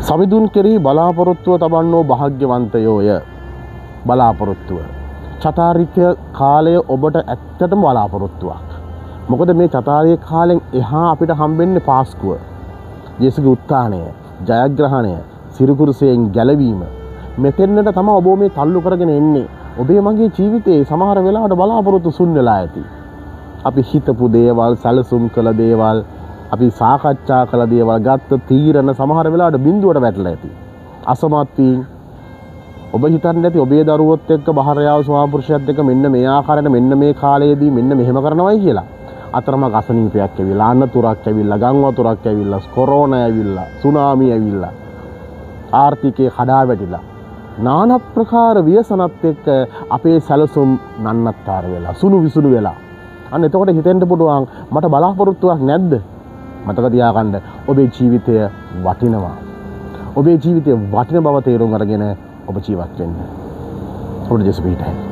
සමිඳුන් කෙරෙහි බලාපොරොත්තුව තබන්නෝ භාග්‍යවන්තයෝය. බලාපොරොත්තුව. චතාරික කාලය ඔබට ඇත්තටම බලාපොරොත්තුවක්. මොකද මේ චතාරික කාලෙන් එහා අපිට හම්බෙන්නේ පාස්කුව. යේසුගේ උත්ථානය, ජයග්‍රහණය, සිරුකුරුසයෙන් ගැලවීම. මෙතෙන්නට තමයි ඔබ මේ තල්ලු කරගෙන එන්නේ. ඔබේ මගේ ජීවිතේ සමහර වෙලාවට බලාපොරොත්තු සුන් වෙලා ඇති. අපි හිතපු දේවල්, සැලසුම් කළ දේවල්, අපි සාකච්ඡා කළ දේවල්, ගත්ත තීරණ සමහර වෙලාවට බිඳුවට වැටලා ඇති. අසමත් වී ඔබ හිතන්නේ නැති ඔබේ දරුවොත් එක්ක බහරයාව ස්වාමපුරුෂයත් එක්ක මෙන්න මේ ආකාරයට මෙන්න මේ කාලයේදී මෙන්න මෙහෙම කරනවායි කියලා. අතරමඟ අසනීපයක් ඇවිල්ලා, අන්නතුරක් ඇවිල්ලා, ගම් වතුරක් ඇවිල්ලා, කොරෝනා ඇවිල්ලා, සුනාමි ඇවිල්ලා, ආර්ථිකේ කඩා වැටිලා, নানা ප්‍රකාර ව්‍යසනත් එක්ක අපේ සැලසුම් නන්නත්තර වෙලා, සුණු විසුණු වෙලා. අන්න එතකොට හිතෙන්න පුළුවන් මට බලාපොරොත්තුවක් නැද්ද? මතක තියාගන්න ඔබේ ජීවිතය වටිනවා. ඔබේ ජීවිතය වටින බව තේරුම් අරගෙන ඔබ ජීවත් වෙන්න. ඔබට ජෙසුස් පිටයි.